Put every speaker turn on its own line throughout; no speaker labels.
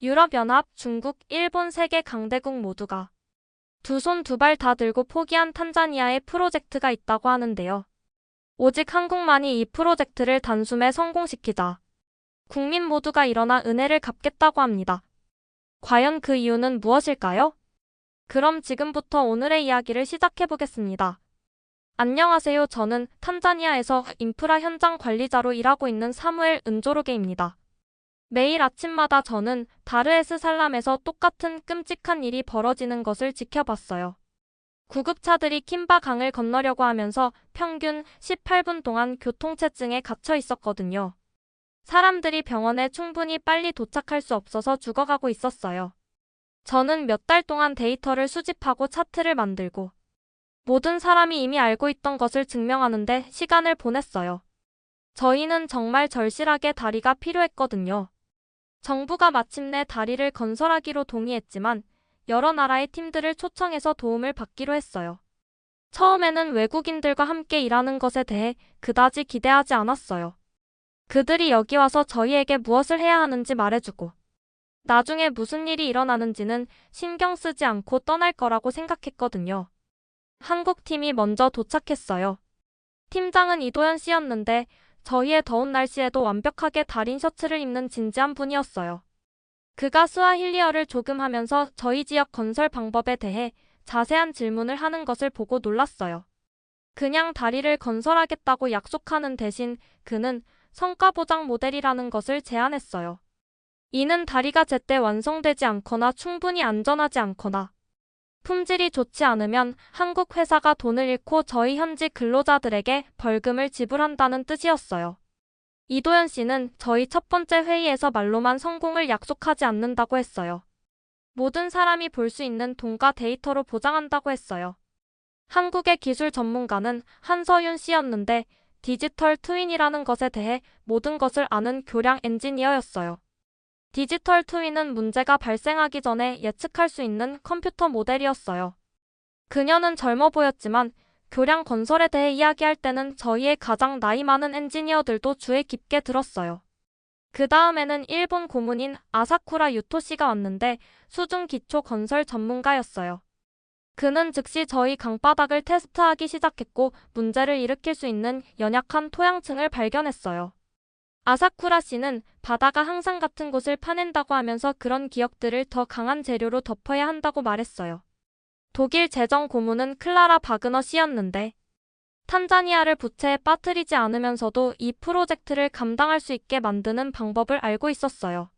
유럽연합, 중국, 일본 세 개 강대국 모두가 두 손 두 발 다 들고 포기한 탄자니아의 프로젝트가 있다고 하는데요. 오직 한국만이 이 프로젝트를 단숨에 성공시키자 국민 모두가 일어나 은혜를 갚겠다고 합니다. 과연 그 이유는 무엇일까요? 그럼 지금부터 오늘의 이야기를 시작해보겠습니다. 안녕하세요. 저는 탄자니아에서 인프라 현장 관리자로 일하고 있는 사무엘 은조르게입니다. 매일 아침마다 저는 다르에스살람에서 똑같은 끔찍한 일이 벌어지는 것을 지켜봤어요. 구급차들이 킴바 강을 건너려고 하면서 평균 18분 동안 교통체증에 갇혀 있었거든요. 사람들이 병원에 충분히 빨리 도착할 수 없어서 죽어가고 있었어요. 저는 몇 달 동안 데이터를 수집하고 차트를 만들고 모든 사람이 이미 알고 있던 것을 증명하는데 시간을 보냈어요. 저희는 정말 절실하게 다리가 필요했거든요. 정부가 마침내 다리를 건설하기로 동의했지만 여러 나라의 팀들을 초청해서 도움을 받기로 했어요. 처음에는 외국인들과 함께 일하는 것에 대해 그다지 기대하지 않았어요. 그들이 여기 와서 저희에게 무엇을 해야 하는지 말해주고 나중에 무슨 일이 일어나는지는 신경 쓰지 않고 떠날 거라고 생각했거든요. 한국 팀이 먼저 도착했어요. 팀장은 이도현 씨였는데 저희의 더운 날씨에도 완벽하게 달인 셔츠를 입는 진지한 분이었어요. 그가 스와힐리어를 조금 하면서 저희 지역 건설 방법에 대해 자세한 질문을 하는 것을 보고 놀랐어요. 그냥 다리를 건설하겠다고 약속하는 대신 그는 성과 보장 모델이라는 것을 제안했어요. 이는 다리가 제때 완성되지 않거나 충분히 안전하지 않거나 품질이 좋지 않으면 한국 회사가 돈을 잃고 저희 현지 근로자들에게 벌금을 지불한다는 뜻이었어요. 이도현 씨는 저희 첫 번째 회의에서 말로만 성공을 약속하지 않는다고 했어요. 모든 사람이 볼 수 있는 돈과 데이터로 보장한다고 했어요. 한국의 기술 전문가는 한서윤 씨였는데 디지털 트윈이라는 것에 대해 모든 것을 아는 교량 엔지니어였어요. 디지털 트윈은 문제가 발생하기 전에 예측할 수 있는 컴퓨터 모델이었어요. 그녀는 젊어 보였지만 교량 건설에 대해 이야기할 때는 저희의 가장 나이 많은 엔지니어들도 주에 깊게 들었어요. 그 다음에는 일본 고문인 아사쿠라 유토 씨가 왔는데 수중 기초 건설 전문가였어요. 그는 즉시 저희 강바닥을 테스트하기 시작했고 문제를 일으킬 수 있는 연약한 토양층을 발견했어요. 아사쿠라 씨는 바다가 항상 같은 곳을 파낸다고 하면서 그런 기억들을 더 강한 재료로 덮어야 한다고 말했어요. 독일 재정 고문은 클라라 바그너 씨였는데 탄자니아를 부채에 빠뜨리지 않으면서도 이 프로젝트를 감당할 수 있게 만드는 방법을 알고 있었어요.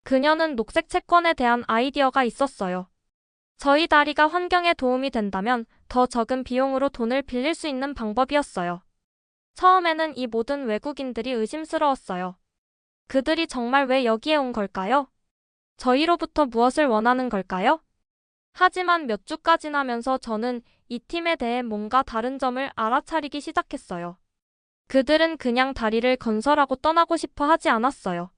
그녀는 녹색 채권에 대한 아이디어가 있었어요. 저희 다리가 환경에 도움이 된다면 더 적은 비용으로 돈을 빌릴 수 있는 방법이었어요. 처음에는 이 모든 외국인들이 의심스러웠어요. 그들이 정말 왜 여기에 온 걸까요? 저희로부터 무엇을 원하는 걸까요? 하지만 몇 주가 지나면서 저는 이 팀에 대해 뭔가 다른 점을 알아차리기 시작했어요. 그들은 그냥 다리를 건설하고 떠나고 싶어 하지 않았어요.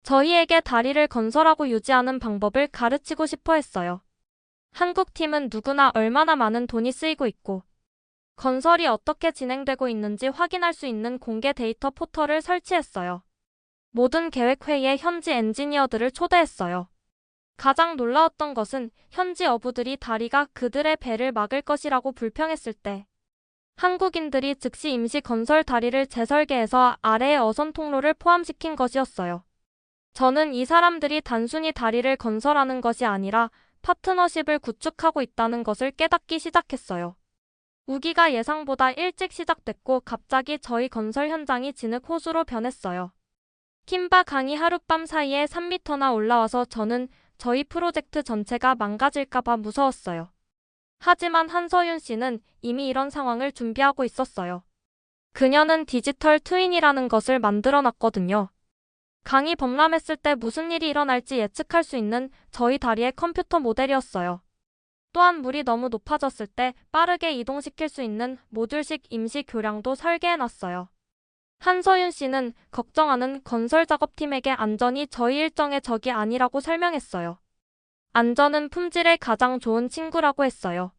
저희에게 다리를 건설하고 유지하는 방법을 가르치고 싶어 했어요. 한국 팀은 누구나 얼마나 많은 돈이 쓰이고 있고 건설이 어떻게 진행되고 있는지 확인할 수 있는 공개 데이터 포털을 설치했어요. 모든 계획회의에 현지 엔지니어들을 초대했어요. 가장 놀라웠던 것은 현지 어부들이 다리가 그들의 배를 막을 것이라고 불평했을 때 한국인들이 즉시 임시 건설 다리를 재설계해서 아래의 어선 통로를 포함시킨 것이었어요. 저는 이 사람들이 단순히 다리를 건설하는 것이 아니라 파트너십을 구축하고 있다는 것을 깨닫기 시작했어요. 우기가 예상보다 일찍 시작됐고 갑자기 저희 건설 현장이 진흙 호수로 변했어요. 킴바 강이 하룻밤 사이에 3m나 올라와서 저는 저희 프로젝트 전체가 망가질까봐 무서웠어요. 하지만 한서윤 씨는 이미 이런 상황을 준비하고 있었어요. 그녀는 디지털 트윈이라는 것을 만들어놨거든요. 강이 범람했을 때 무슨 일이 일어날지 예측할 수 있는 저희 다리의 컴퓨터 모델이었어요. 또한 물이 너무 높아졌을 때 빠르게 이동시킬 수 있는 모듈식 임시 교량도 설계해놨어요. 한서윤 씨는 걱정하는 건설 작업팀에게 안전이 저희 일정의 적이 아니라고 설명했어요. 안전은 품질의 가장 좋은 친구라고 했어요.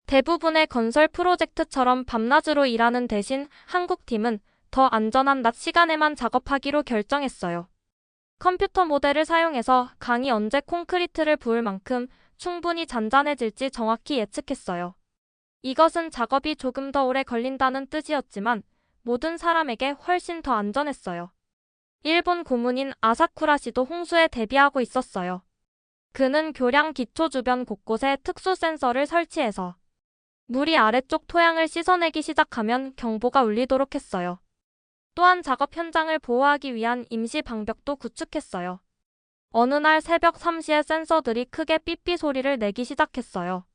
대부분의 건설 프로젝트처럼 밤낮으로 일하는 대신 한국 팀은 더 안전한 낮 시간에만 작업하기로 결정했어요. 컴퓨터 모델을 사용해서 강이 언제 콘크리트를 부을 만큼 충분히 잔잔해질지 정확히 예측했어요. 이것은 작업이 조금 더 오래 걸린다는 뜻이었지만 모든 사람에게 훨씬 더 안전했어요. 일본 고문인 아사쿠라 씨도 홍수에 대비하고 있었어요. 그는 교량 기초 주변 곳곳에 특수 센서를 설치해서 물이 아래쪽 토양을 씻어내기 시작하면 경보가 울리도록 했어요. 또한 작업 현장을 보호하기 위한 임시 방벽도 구축했어요. 어느 날 새벽 3시에 센서들이 크게 삐삐 소리를 내기 시작했어요.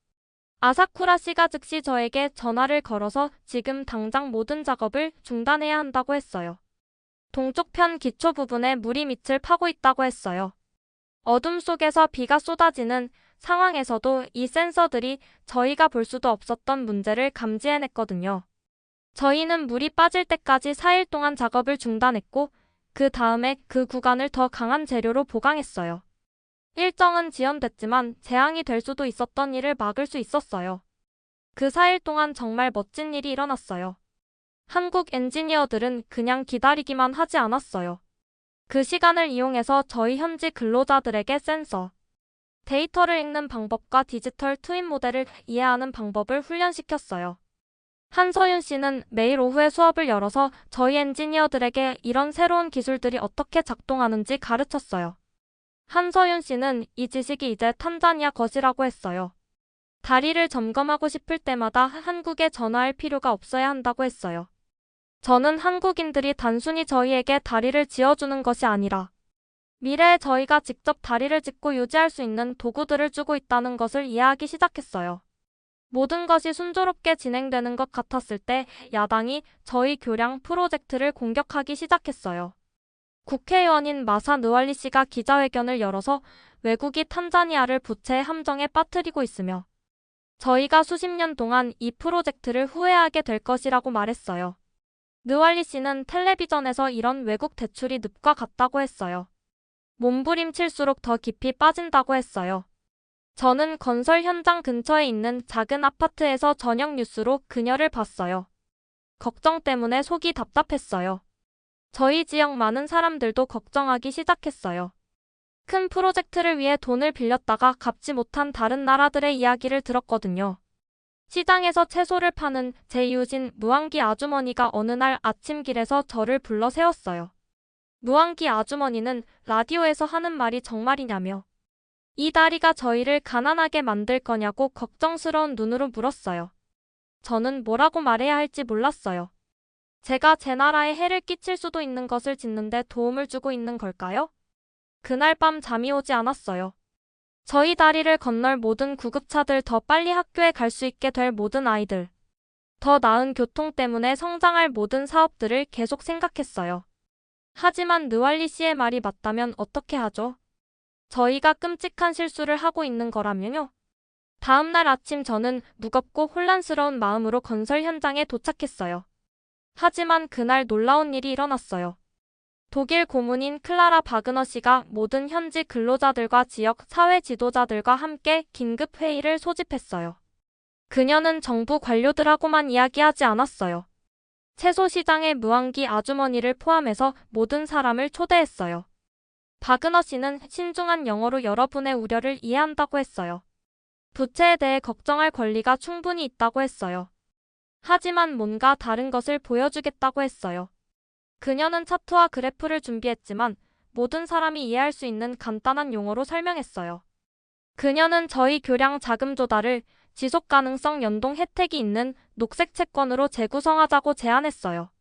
아사쿠라 씨가 즉시 저에게 전화를 걸어서 지금 당장 모든 작업을 중단해야 한다고 했어요. 동쪽 편 기초 부분에 물이 밑을 파고 있다고 했어요. 어둠 속에서 비가 쏟아지는 상황에서도 이 센서들이 저희가 볼 수도 없었던 문제를 감지해냈거든요. 저희는 물이 빠질 때까지 4일 동안 작업을 중단했고 그 다음에 그 구간을 더 강한 재료로 보강했어요. 일정은 지연됐지만 재앙이 될 수도 있었던 일을 막을 수 있었어요. 그 4일 동안 정말 멋진 일이 일어났어요. 한국 엔지니어들은 그냥 기다리기만 하지 않았어요. 그 시간을 이용해서 저희 현지 근로자들에게 센서, 데이터를 읽는 방법과 디지털 트윈 모델을 이해하는 방법을 훈련시켰어요. 한서윤 씨는 매일 오후에 수업을 열어서 저희 엔지니어들에게 이런 새로운 기술들이 어떻게 작동하는지 가르쳤어요. 한서윤 씨는 이 지식이 이제 탄자니아 것이라고 했어요. 다리를 점검하고 싶을 때마다 한국에 전화할 필요가 없어야 한다고 했어요. 저는 한국인들이 단순히 저희에게 다리를 지어주는 것이 아니라 미래에 저희가 직접 다리를 짓고 유지할 수 있는 도구들을 주고 있다는 것을 이해하기 시작했어요. 모든 것이 순조롭게 진행되는 것 같았을 때 야당이 저희 교량 프로젝트를 공격하기 시작했어요. 국회의원인 마사 느왈리 씨가 기자회견을 열어서 외국이 탄자니아를 부채 함정에 빠뜨리고 있으며 저희가 수십 년 동안 이 프로젝트를 후회하게 될 것이라고 말했어요. 느왈리 씨는 텔레비전에서 이런 외국 대출이 늪과 같다고 했어요. 몸부림칠수록 더 깊이 빠진다고 했어요. 저는 건설 현장 근처에 있는 작은 아파트에서 저녁 뉴스로 그녀를 봤어요. 걱정 때문에 속이 답답했어요. 저희 지역 많은 사람들도 걱정하기 시작했어요. 큰 프로젝트를 위해 돈을 빌렸다가 갚지 못한 다른 나라들의 이야기를 들었거든요. 시장에서 채소를 파는 제 이웃인 무안기 아주머니가 어느 날 아침 길에서 저를 불러 세웠어요. 무안기 아주머니는 라디오에서 하는 말이 정말이냐며 이 다리가 저희를 가난하게 만들 거냐고 걱정스러운 눈으로 물었어요. 저는 뭐라고 말해야 할지 몰랐어요. 제가 제 나라에 해를 끼칠 수도 있는 것을 짓는데 도움을 주고 있는 걸까요? 그날 밤 잠이 오지 않았어요. 저희 다리를 건널 모든 구급차들, 더 빨리 학교에 갈 수 있게 될 모든 아이들, 더 나은 교통 때문에 성장할 모든 사업들을 계속 생각했어요. 하지만 느왈리 씨의 말이 맞다면 어떻게 하죠? 저희가 끔찍한 실수를 하고 있는 거라면요? 다음 날 아침 저는 무겁고 혼란스러운 마음으로 건설 현장에 도착했어요. 하지만 그날 놀라운 일이 일어났어요. 독일 고문인 클라라 바그너 씨가 모든 현지 근로자들과 지역 사회 지도자들과 함께 긴급 회의를 소집했어요. 그녀는 정부 관료들하고만 이야기하지 않았어요. 채소 시장의 무안기 아주머니를 포함해서 모든 사람을 초대했어요. 바그너 씨는 신중한 영어로 여러분의 우려를 이해한다고 했어요. 부채에 대해 걱정할 권리가 충분히 있다고 했어요. 하지만 뭔가 다른 것을 보여주겠다고 했어요. 그녀는 차트와 그래프를 준비했지만 모든 사람이 이해할 수 있는 간단한 용어로 설명했어요. 그녀는 저희 교량 자금 조달을 지속 가능성 연동 혜택이 있는 녹색 채권으로 재구성하자고 제안했어요.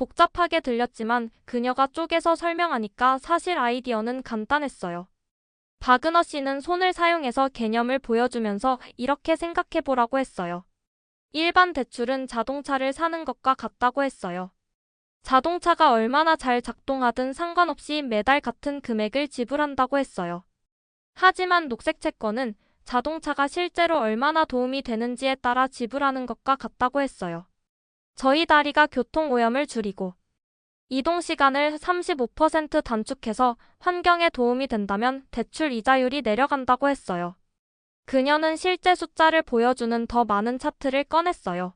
복잡하게 들렸지만 그녀가 쪼개서 설명하니까 사실 아이디어는 간단했어요. 바그너 씨는 손을 사용해서 개념을 보여주면서 이렇게 생각해보라고 했어요. 일반 대출은 자동차를 사는 것과 같다고 했어요. 자동차가 얼마나 잘 작동하든 상관없이 매달 같은 금액을 지불한다고 했어요. 하지만 녹색 채권은 자동차가 실제로 얼마나 도움이 되는지에 따라 지불하는 것과 같다고 했어요. 저희 다리가 교통오염을 줄이고 이동 시간을 35% 단축해서 환경에 도움이 된다면 대출 이자율이 내려간다고 했어요. 그녀는 실제 숫자를 보여주는 더 많은 차트를 꺼냈어요.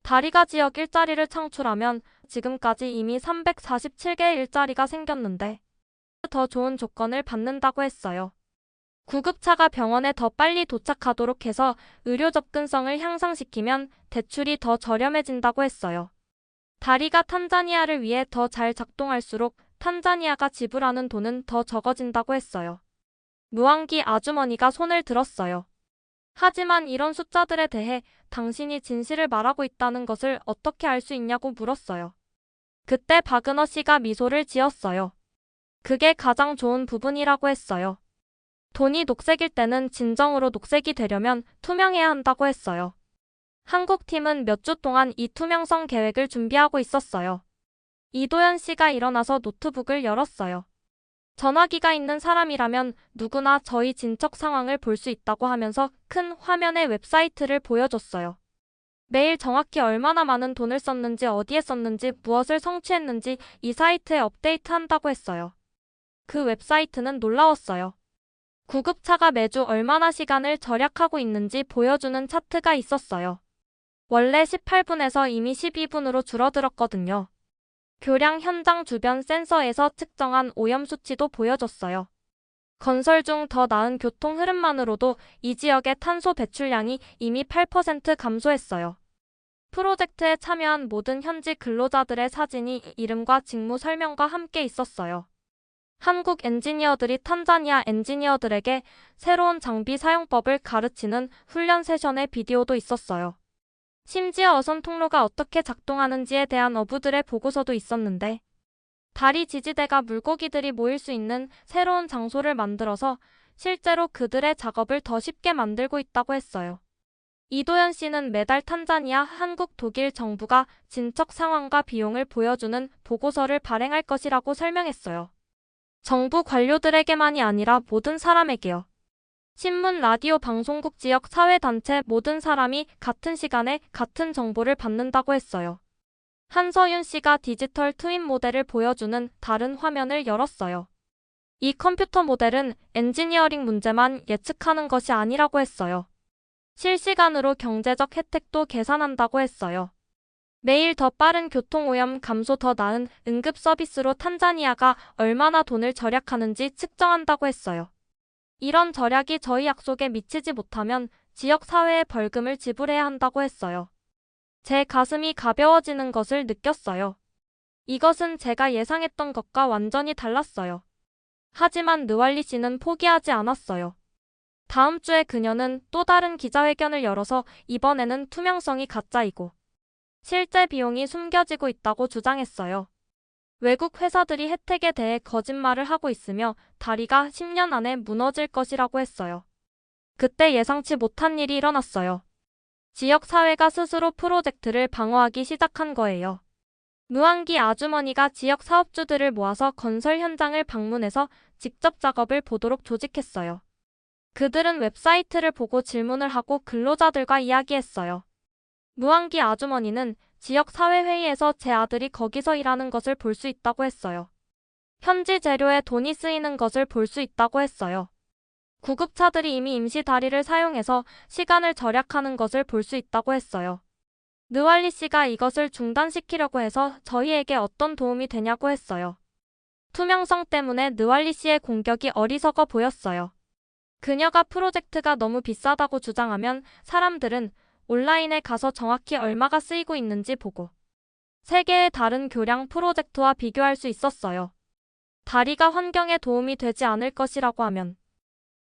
다리가 지역 일자리를 창출하면 지금까지 이미 347개의 일자리가 생겼는데 더 좋은 조건을 받는다고 했어요. 구급차가 병원에 더 빨리 도착하도록 해서 의료 접근성을 향상시키면 대출이 더 저렴해진다고 했어요. 다리가 탄자니아를 위해 더 잘 작동할수록 탄자니아가 지불하는 돈은 더 적어진다고 했어요. 무안기 아주머니가 손을 들었어요. 하지만 이런 숫자들에 대해 당신이 진실을 말하고 있다는 것을 어떻게 알 수 있냐고 물었어요. 그때 박은호 씨가 미소를 지었어요. 그게 가장 좋은 부분이라고 했어요. 돈이 녹색일 때는 진정으로 녹색이 되려면 투명해야 한다고 했어요. 한국팀은 몇 주 동안 이 투명성 계획을 준비하고 있었어요. 이도현 씨가 일어나서 노트북을 열었어요. 전화기가 있는 사람이라면 누구나 저희 진척 상황을 볼 수 있다고 하면서 큰 화면의 웹사이트를 보여줬어요. 매일 정확히 얼마나 많은 돈을 썼는지, 어디에 썼는지, 무엇을 성취했는지 이 사이트에 업데이트한다고 했어요. 그 웹사이트는 놀라웠어요. 구급차가 매주 얼마나 시간을 절약하고 있는지 보여주는 차트가 있었어요. 원래 18분에서 이미 12분으로 줄어들었거든요. 교량 현장 주변 센서에서 측정한 오염 수치도 보여줬어요. 건설 중 더 나은 교통 흐름만으로도 이 지역의 탄소 배출량이 이미 8% 감소했어요. 프로젝트에 참여한 모든 현지 근로자들의 사진이 이름과 직무 설명과 함께 있었어요. 한국 엔지니어들이 탄자니아 엔지니어들에게 새로운 장비 사용법을 가르치는 훈련 세션의 비디오도 있었어요. 심지어 어선 통로가 어떻게 작동하는지에 대한 어부들의 보고서도 있었는데, 다리 지지대가 물고기들이 모일 수 있는 새로운 장소를 만들어서 실제로 그들의 작업을 더 쉽게 만들고 있다고 했어요. 이도현 씨는 매달 탄자니아, 한국, 독일 정부가 진척 상황과 비용을 보여주는 보고서를 발행할 것이라고 설명했어요. 정부 관료들에게만이 아니라 모든 사람에게요. 신문, 라디오, 방송국, 지역, 사회단체 모든 사람이 같은 시간에 같은 정보를 받는다고 했어요. 한서윤 씨가 디지털 트윈 모델을 보여주는 다른 화면을 열었어요. 이 컴퓨터 모델은 엔지니어링 문제만 예측하는 것이 아니라고 했어요. 실시간으로 경제적 혜택도 계산한다고 했어요. 매일 더 빠른 교통오염 감소, 더 나은 응급 서비스로 탄자니아가 얼마나 돈을 절약하는지 측정한다고 했어요. 이런 절약이 저희 약속에 미치지 못하면 지역 사회에 벌금을 지불해야 한다고 했어요. 제 가슴이 가벼워지는 것을 느꼈어요. 이것은 제가 예상했던 것과 완전히 달랐어요. 하지만 느왈리 씨는 포기하지 않았어요. 다음 주에 그녀는 또 다른 기자회견을 열어서 이번에는 투명성이 가짜이고 실제 비용이 숨겨지고 있다고 주장했어요. 외국 회사들이 혜택에 대해 거짓말을 하고 있으며 다리가 10년 안에 무너질 것이라고 했어요. 그때 예상치 못한 일이 일어났어요. 지역 사회가 스스로 프로젝트를 방어하기 시작한 거예요. 무안기 아주머니가 지역 사업주들을 모아서 건설 현장을 방문해서 직접 작업을 보도록 조직했어요. 그들은 웹사이트를 보고 질문을 하고 근로자들과 이야기했어요. 무안기 아주머니는 지역 사회회의에서 제 아들이 거기서 일하는 것을 볼 수 있다고 했어요. 현지 재료에 돈이 쓰이는 것을 볼 수 있다고 했어요. 구급차들이 이미 임시 다리를 사용해서 시간을 절약하는 것을 볼 수 있다고 했어요. 느왈리 씨가 이것을 중단시키려고 해서 저희에게 어떤 도움이 되냐고 했어요. 투명성 때문에 느왈리 씨의 공격이 어리석어 보였어요. 그녀가 프로젝트가 너무 비싸다고 주장하면 사람들은 온라인에 가서 정확히 얼마가 쓰이고 있는지 보고 세 개의 다른 교량 프로젝트와 비교할 수 있었어요. 다리가 환경에 도움이 되지 않을 것이라고 하면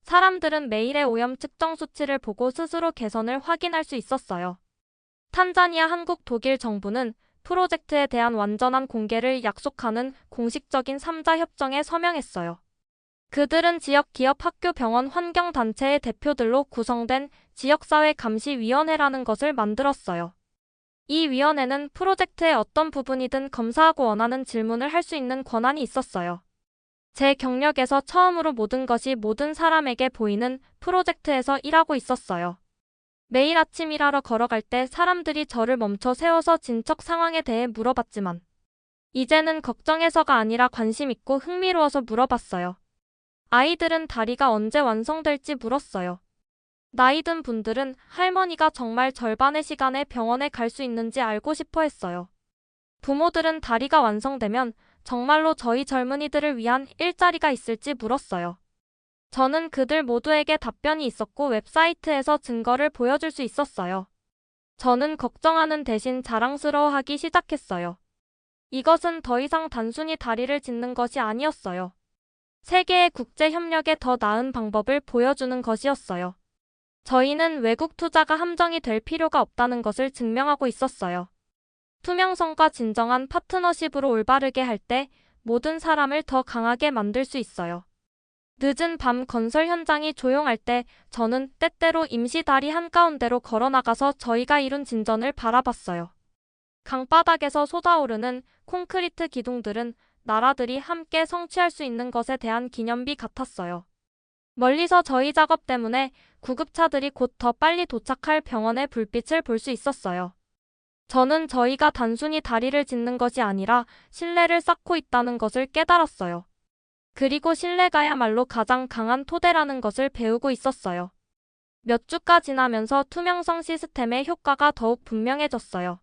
사람들은 매일의 오염 측정 수치를 보고 스스로 개선을 확인할 수 있었어요. 탄자니아, 한국, 독일 정부는 프로젝트에 대한 완전한 공개를 약속하는 공식적인 3자 협정에 서명했어요. 그들은 지역 기업, 학교, 병원, 환경단체의 대표들로 구성된 지역사회 감시위원회라는 것을 만들었어요. 이 위원회는 프로젝트의 어떤 부분이든 검사하고 원하는 질문을 할 수 있는 권한이 있었어요. 제 경력에서 처음으로 모든 것이 모든 사람에게 보이는 프로젝트에서 일하고 있었어요. 매일 아침 일하러 걸어갈 때 사람들이 저를 멈춰 세워서 진척 상황에 대해 물어봤지만 이제는 걱정해서가 아니라 관심 있고 흥미로워서 물어봤어요. 아이들은 다리가 언제 완성될지 물었어요. 나이 든 분들은 할머니가 정말 절반의 시간에 병원에 갈 수 있는지 알고 싶어 했어요. 부모들은 다리가 완성되면 정말로 저희 젊은이들을 위한 일자리가 있을지 물었어요. 저는 그들 모두에게 답변이 있었고 웹사이트에서 증거를 보여줄 수 있었어요. 저는 걱정하는 대신 자랑스러워하기 시작했어요. 이것은 더 이상 단순히 다리를 짓는 것이 아니었어요. 세계의 국제 협력에 더 나은 방법을 보여주는 것이었어요. 저희는 외국 투자가 함정이 될 필요가 없다는 것을 증명하고 있었어요. 투명성과 진정한 파트너십으로 올바르게 할 때 모든 사람을 더 강하게 만들 수 있어요. 늦은 밤 건설 현장이 조용할 때 저는 때때로 임시 다리 한가운데로 걸어나가서 저희가 이룬 진전을 바라봤어요. 강바닥에서 솟아오르는 콘크리트 기둥들은 나라들이 함께 성취할 수 있는 것에 대한 기념비 같았어요. 멀리서 저희 작업 때문에 구급차들이 곧 더 빨리 도착할 병원의 불빛을 볼 수 있었어요. 저는 저희가 단순히 다리를 짓는 것이 아니라 신뢰를 쌓고 있다는 것을 깨달았어요. 그리고 신뢰가야말로 가장 강한 토대라는 것을 배우고 있었어요. 몇 주가 지나면서 투명성 시스템의 효과가 더욱 분명해졌어요.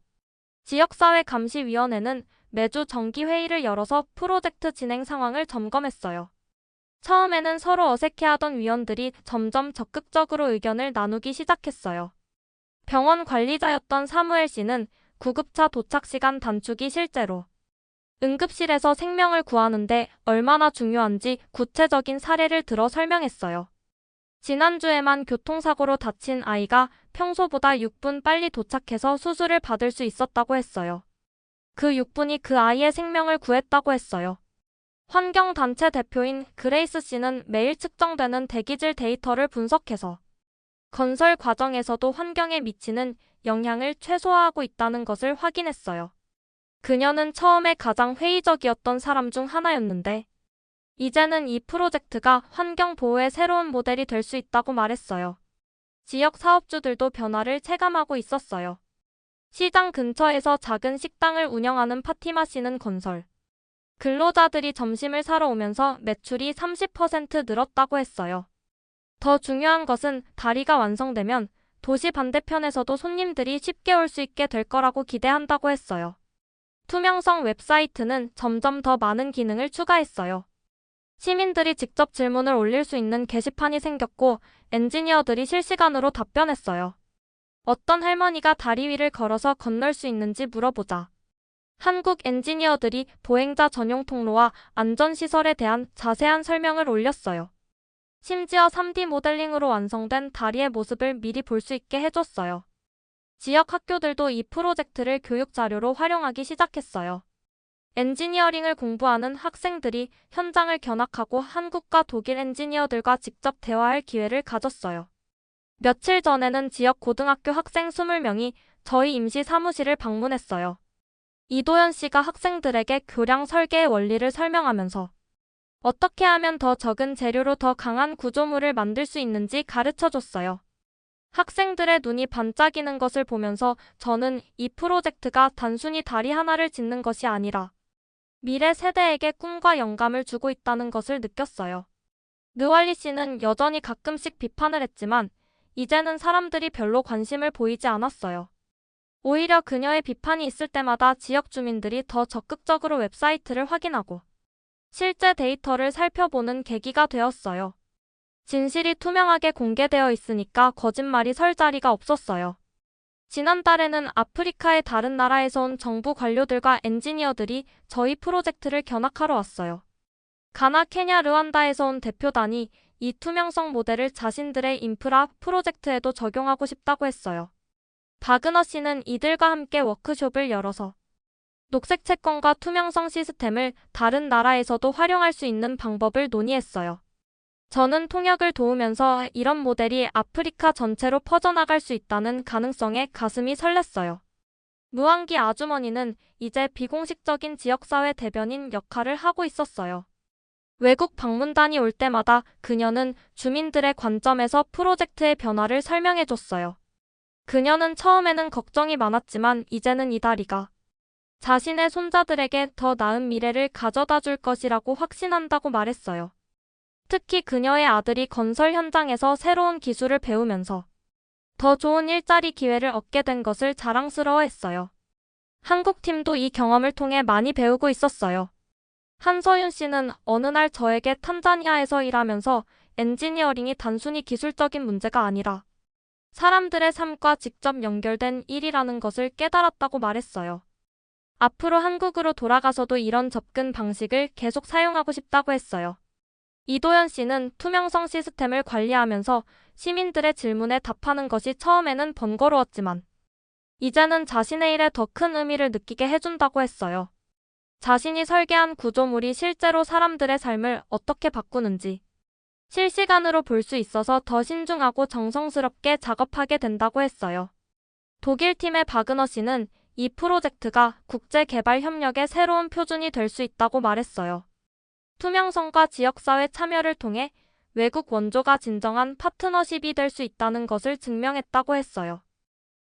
지역사회감시위원회는 매주 정기회의를 열어서 프로젝트 진행 상황을 점검했어요. 처음에는 서로 어색해하던 위원들이 점점 적극적으로 의견을 나누기 시작했어요. 병원 관리자였던 사무엘 씨는 구급차 도착 시간 단축이 실제로 응급실에서 생명을 구하는데 얼마나 중요한지 구체적인 사례를 들어 설명했어요. 지난주에만 교통사고로 다친 아이가 평소보다 6분 빨리 도착해서 수술을 받을 수 있었다고 했어요. 그 6분이 그 아이의 생명을 구했다고 했어요. 환경단체 대표인 그레이스 씨는 매일 측정되는 대기질 데이터를 분석해서 건설 과정에서도 환경에 미치는 영향을 최소화하고 있다는 것을 확인했어요. 그녀는 처음에 가장 회의적이었던 사람 중 하나였는데 이제는 이 프로젝트가 환경 보호의 새로운 모델이 될 수 있다고 말했어요. 지역 사업주들도 변화를 체감하고 있었어요. 시장 근처에서 작은 식당을 운영하는 파티마 씨는 건설 근로자들이 점심을 사러 오면서 매출이 30% 늘었다고 했어요. 더 중요한 것은 다리가 완성되면 도시 반대편에서도 손님들이 쉽게 올 수 있게 될 거라고 기대한다고 했어요. 투명성 웹사이트는 점점 더 많은 기능을 추가했어요. 시민들이 직접 질문을 올릴 수 있는 게시판이 생겼고 엔지니어들이 실시간으로 답변했어요. 어떤 할머니가 다리 위를 걸어서 건널 수 있는지 물어보자. 한국 엔지니어들이 보행자 전용 통로와 안전시설에 대한 자세한 설명을 올렸어요. 심지어 3D 모델링으로 완성된 다리의 모습을 미리 볼 수 있게 해줬어요. 지역 학교들도 이 프로젝트를 교육 자료로 활용하기 시작했어요. 엔지니어링을 공부하는 학생들이 현장을 견학하고 한국과 독일 엔지니어들과 직접 대화할 기회를 가졌어요. 며칠 전에는 지역 고등학교 학생 20명이 저희 임시 사무실을 방문했어요. 이도현 씨가 학생들에게 교량 설계의 원리를 설명하면서 어떻게 하면 더 적은 재료로 더 강한 구조물을 만들 수 있는지 가르쳐줬어요. 학생들의 눈이 반짝이는 것을 보면서 저는 이 프로젝트가 단순히 다리 하나를 짓는 것이 아니라 미래 세대에게 꿈과 영감을 주고 있다는 것을 느꼈어요. 느왈리 씨는 여전히 가끔씩 비판을 했지만 이제는 사람들이 별로 관심을 보이지 않았어요. 오히려 그녀의 비판이 있을 때마다 지역 주민들이 더 적극적으로 웹사이트를 확인하고 실제 데이터를 살펴보는 계기가 되었어요. 진실이 투명하게 공개되어 있으니까 거짓말이 설 자리가 없었어요. 지난달에는 아프리카의 다른 나라에서 온 정부 관료들과 엔지니어들이 저희 프로젝트를 견학하러 왔어요. 가나, 케냐, 르완다에서 온 대표단이 이 투명성 모델을 자신들의 인프라 프로젝트에도 적용하고 싶다고 했어요. 바그너 씨는 이들과 함께 워크숍을 열어서 녹색 채권과 투명성 시스템을 다른 나라에서도 활용할 수 있는 방법을 논의했어요. 저는 통역을 도우면서 이런 모델이 아프리카 전체로 퍼져나갈 수 있다는 가능성에 가슴이 설렜어요. 무한기 아주머니는 이제 비공식적인 지역사회 대변인 역할을 하고 있었어요. 외국 방문단이 올 때마다 그녀는 주민들의 관점에서 프로젝트의 변화를 설명해줬어요. 그녀는 처음에는 걱정이 많았지만 이제는 이 다리가 자신의 손자들에게 더 나은 미래를 가져다 줄 것이라고 확신한다고 말했어요. 특히 그녀의 아들이 건설 현장에서 새로운 기술을 배우면서 더 좋은 일자리 기회를 얻게 된 것을 자랑스러워했어요. 한국 팀도 이 경험을 통해 많이 배우고 있었어요. 한서윤 씨는 어느 날 저에게 탄자니아에서 일하면서 엔지니어링이 단순히 기술적인 문제가 아니라 사람들의 삶과 직접 연결된 일이라는 것을 깨달았다고 말했어요. 앞으로 한국으로 돌아가서도 이런 접근 방식을 계속 사용하고 싶다고 했어요. 이도현 씨는 투명성 시스템을 관리하면서 시민들의 질문에 답하는 것이 처음에는 번거로웠지만 이제는 자신의 일에 더 큰 의미를 느끼게 해준다고 했어요. 자신이 설계한 구조물이 실제로 사람들의 삶을 어떻게 바꾸는지 실시간으로 볼 수 있어서 더 신중하고 정성스럽게 작업하게 된다고 했어요. 독일 팀의 바그너 씨는 이 프로젝트가 국제 개발 협력의 새로운 표준이 될 수 있다고 말했어요. 투명성과 지역사회 참여를 통해 외국 원조가 진정한 파트너십이 될 수 있다는 것을 증명했다고 했어요.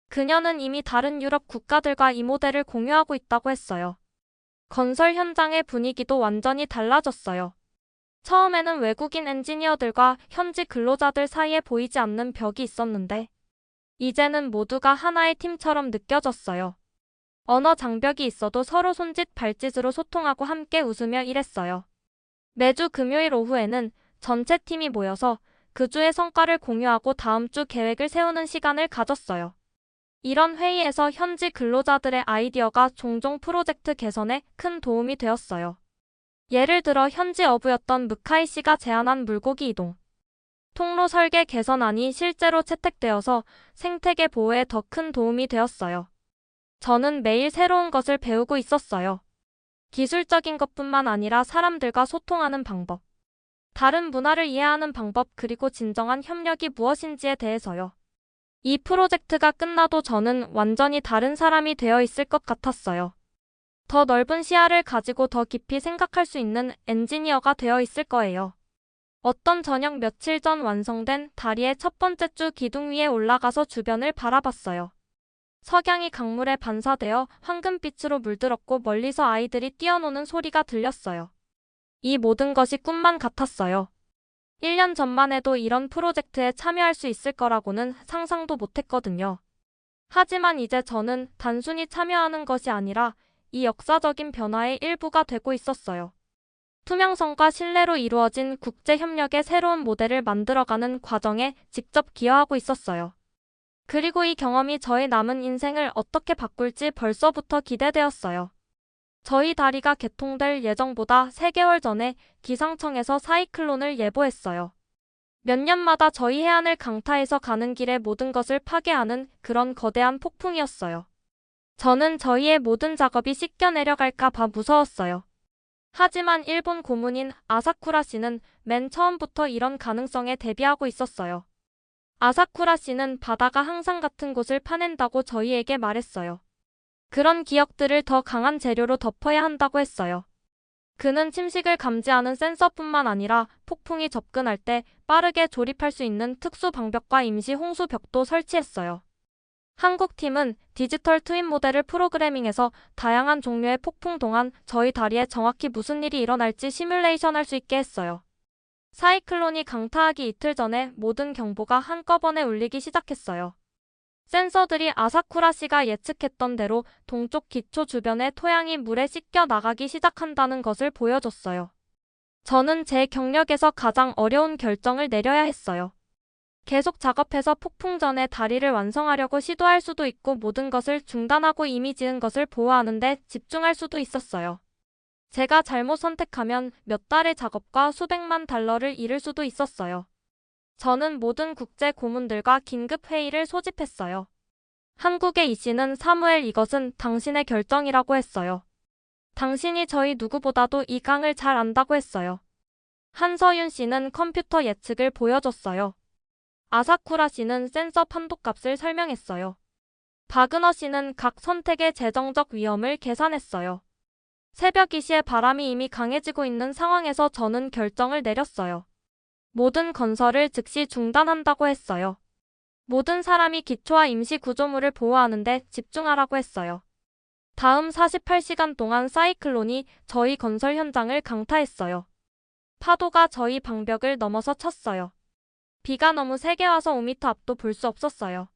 그녀는 이미 다른 유럽 국가들과 이 모델을 공유하고 있다고 했어요. 건설 현장의 분위기도 완전히 달라졌어요. 처음에는 외국인 엔지니어들과 현지 근로자들 사이에 보이지 않는 벽이 있었는데 이제는 모두가 하나의 팀처럼 느껴졌어요. 언어 장벽이 있어도 서로 손짓 발짓으로 소통하고 함께 웃으며 일했어요. 매주 금요일 오후에는 전체 팀이 모여서 그 주의 성과를 공유하고 다음 주 계획을 세우는 시간을 가졌어요. 이런 회의에서 현지 근로자들의 아이디어가 종종 프로젝트 개선에 큰 도움이 되었어요. 예를 들어 현지 어부였던 무카이 씨가 제안한 물고기 이동, 통로 설계 개선안이 실제로 채택되어서 생태계 보호에 더 큰 도움이 되었어요. 저는 매일 새로운 것을 배우고 있었어요. 기술적인 것뿐만 아니라 사람들과 소통하는 방법, 다른 문화를 이해하는 방법 그리고 진정한 협력이 무엇인지에 대해서요. 이 프로젝트가 끝나도 저는 완전히 다른 사람이 되어 있을 것 같았어요. 더 넓은 시야를 가지고 더 깊이 생각할 수 있는 엔지니어가 되어 있을 거예요. 어떤 저녁 며칠 전 완성된 다리의 첫 번째 줄 기둥 위에 올라가서 주변을 바라봤어요. 석양이 강물에 반사되어 황금빛으로 물들었고 멀리서 아이들이 뛰어노는 소리가 들렸어요. 이 모든 것이 꿈만 같았어요. 1년 전만 해도 이런 프로젝트에 참여할 수 있을 거라고는 상상도 못했거든요. 하지만 이제 저는 단순히 참여하는 것이 아니라 이 역사적인 변화의 일부가 되고 있었어요. 투명성과 신뢰로 이루어진 국제협력의 새로운 모델을 만들어가는 과정에 직접 기여하고 있었어요. 그리고 이 경험이 저의 남은 인생을 어떻게 바꿀지 벌써부터 기대되었어요. 저희 다리가 개통될 예정보다 3개월 전에 기상청에서 사이클론을 예보했어요. 몇 년마다 저희 해안을 강타해서 가는 길에 모든 것을 파괴하는 그런 거대한 폭풍이었어요. 저는 저희의 모든 작업이 씻겨 내려갈까 봐 무서웠어요. 하지만 일본 고문인 아사쿠라 씨는 맨 처음부터 이런 가능성에 대비하고 있었어요. 아사쿠라 씨는 바다가 항상 같은 곳을 파낸다고 저희에게 말했어요. 그런 기억들을 더 강한 재료로 덮어야 한다고 했어요. 그는 침식을 감지하는 센서뿐만 아니라 폭풍이 접근할 때 빠르게 조립할 수 있는 특수 방벽과 임시 홍수벽도 설치했어요. 한국 팀은 디지털 트윈 모델을 프로그래밍해서 다양한 종류의 폭풍 동안 저희 다리에 정확히 무슨 일이 일어날지 시뮬레이션할 수 있게 했어요. 사이클론이 강타하기 이틀 전에 모든 경보가 한꺼번에 울리기 시작했어요. 센서들이 아사쿠라 씨가 예측했던 대로 동쪽 기초 주변의 토양이 물에 씻겨 나가기 시작한다는 것을 보여줬어요. 저는 제 경력에서 가장 어려운 결정을 내려야 했어요. 계속 작업해서 폭풍 전에 다리를 완성하려고 시도할 수도 있고 모든 것을 중단하고 이미 지은 것을 보호하는 데 집중할 수도 있었어요. 제가 잘못 선택하면 몇 달의 작업과 수백만 달러를 잃을 수도 있었어요. 저는 모든 국제 고문들과 긴급 회의를 소집했어요. 한국의 이 씨는 사무엘 이것은 당신의 결정이라고 했어요. 당신이 저희 누구보다도 이 강을 잘 안다고 했어요. 한서윤 씨는 컴퓨터 예측을 보여줬어요. 아사쿠라 씨는 센서 판도값을 설명했어요. 바그너 씨는 각 선택의 재정적 위험을 계산했어요. 새벽 2시에 바람이 이미 강해지고 있는 상황에서 저는 결정을 내렸어요. 모든 건설을 즉시 중단한다고 했어요. 모든 사람이 기초와 임시 구조물을 보호하는 데 집중하라고 했어요. 다음 48시간 동안 사이클론이 저희 건설 현장을 강타했어요. 파도가 저희 방벽을 넘어서 쳤어요. 비가 너무 세게 와서 5m 앞도 볼 수 없었어요.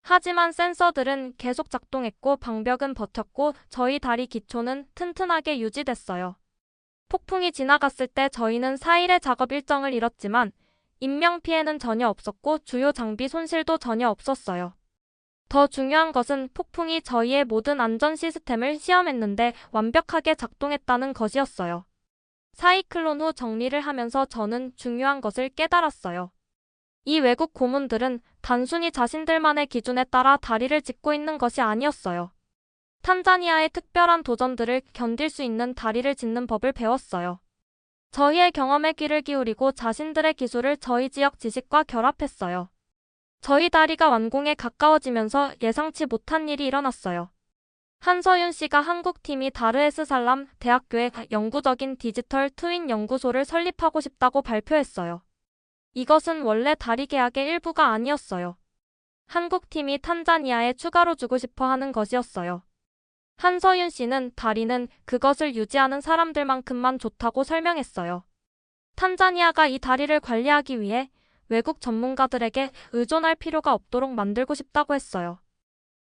하지만 센서들은 계속 작동했고 방벽은 버텼고 저희 다리 기초는 튼튼하게 유지됐어요. 폭풍이 지나갔을 때 저희는 4일의 작업 일정을 잃었지만 인명피해는 전혀 없었고 주요 장비 손실도 전혀 없었어요. 더 중요한 것은 폭풍이 저희의 모든 안전 시스템을 시험했는데 완벽하게 작동했다는 것이었어요. 사이클론 후 정리를 하면서 저는 중요한 것을 깨달았어요. 이 외국 고문들은 단순히 자신들만의 기준에 따라 다리를 짓고 있는 것이 아니었어요. 탄자니아의 특별한 도전들을 견딜 수 있는 다리를 짓는 법을 배웠어요. 저희의 경험에 귀를 기울이고 자신들의 기술을 저희 지역 지식과 결합했어요. 저희 다리가 완공에 가까워지면서 예상치 못한 일이 일어났어요. 한서윤 씨가 한국팀이 다르에스살람 대학교에 영구적인 디지털 트윈 연구소를 설립하고 싶다고 발표했어요. 이것은 원래 다리 계약의 일부가 아니었어요. 한국팀이 탄자니아에 추가로 주고 싶어 하는 것이었어요. 한서윤 씨는 다리는 그것을 유지하는 사람들만큼만 좋다고 설명했어요. 탄자니아가 이 다리를 관리하기 위해 외국 전문가들에게 의존할 필요가 없도록 만들고 싶다고 했어요.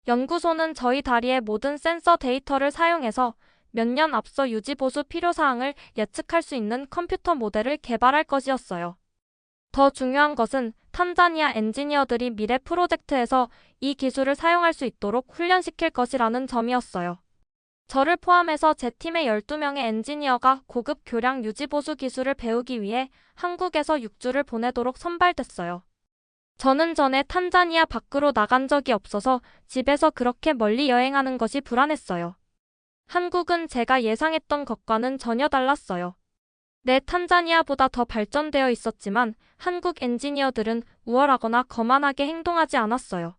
연구소는 저희 다리의 모든 센서 데이터를 사용해서 몇 년 앞서 유지보수 필요사항을 예측할 수 있는 컴퓨터 모델을 개발할 것이었어요. 더 중요한 것은 탄자니아 엔지니어들이 미래 프로젝트에서 이 기술을 사용할 수 있도록 훈련시킬 것이라는 점이었어요. 저를 포함해서 제 팀의 12명의 엔지니어가 고급 교량 유지보수 기술을 배우기 위해 한국에서 6주를 보내도록 선발됐어요. 저는 전에 탄자니아 밖으로 나간 적이 없어서 집에서 그렇게 멀리 여행하는 것이 불안했어요. 한국은 제가 예상했던 것과는 전혀 달랐어요. 네, 탄자니아보다 더 발전되어 있었지만 한국 엔지니어들은 우월하거나 거만하게 행동하지 않았어요.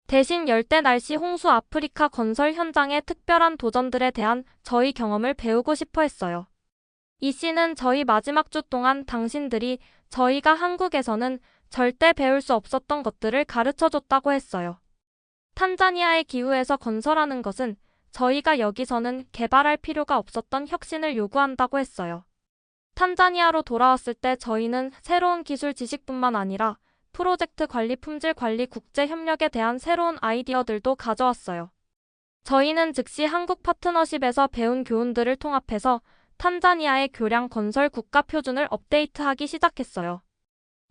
대신 열대 날씨 홍수 아프리카 건설 현장의 특별한 도전들에 대한 저희 경험을 배우고 싶어 했어요. 이 씨는 저희 마지막 주 동안 당신들이 저희가 한국에서는 절대 배울 수 없었던 것들을 가르쳐줬다고 했어요. 탄자니아의 기후에서 건설하는 것은 저희가 여기서는 개발할 필요가 없었던 혁신을 요구한다고 했어요. 탄자니아로 돌아왔을 때 저희는 새로운 기술 지식뿐만 아니라 프로젝트 관리, 품질 관리, 국제 협력에 대한 새로운 아이디어들도 가져왔어요. 저희는 즉시 한국 파트너십에서 배운 교훈들을 통합해서 탄자니아의 교량 건설 국가 표준을 업데이트하기 시작했어요.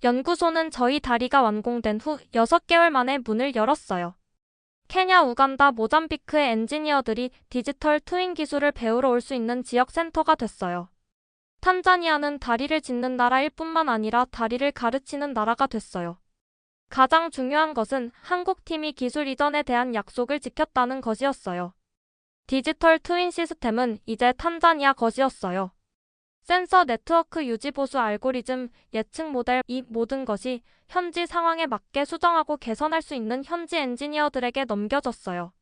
연구소는 저희 다리가 완공된 후 6개월 만에 문을 열었어요. 케냐, 우간다, 모잠비크의 엔지니어들이 디지털 트윈 기술을 배우러 올 수 있는 지역 센터가 됐어요. 탄자니아는 다리를 짓는 나라일 뿐만 아니라 다리를 가르치는 나라가 됐어요. 가장 중요한 것은 한국팀이 기술 이전에 대한 약속을 지켰다는 것이었어요. 디지털 트윈 시스템은 이제 탄자니아 것이었어요. 센서 네트워크 유지보수 알고리즘, 예측 모델, 이 모든 것이 현지 상황에 맞게 수정하고 개선할 수 있는 현지 엔지니어들에게 넘겨졌어요.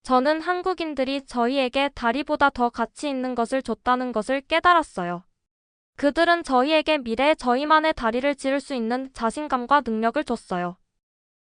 저는 한국인들이 저희에게 다리보다 더 가치 있는 것을 줬다는 것을 깨달았어요. 그들은 저희에게 미래에 저희만의 다리를 지을 수 있는 자신감과 능력을 줬어요.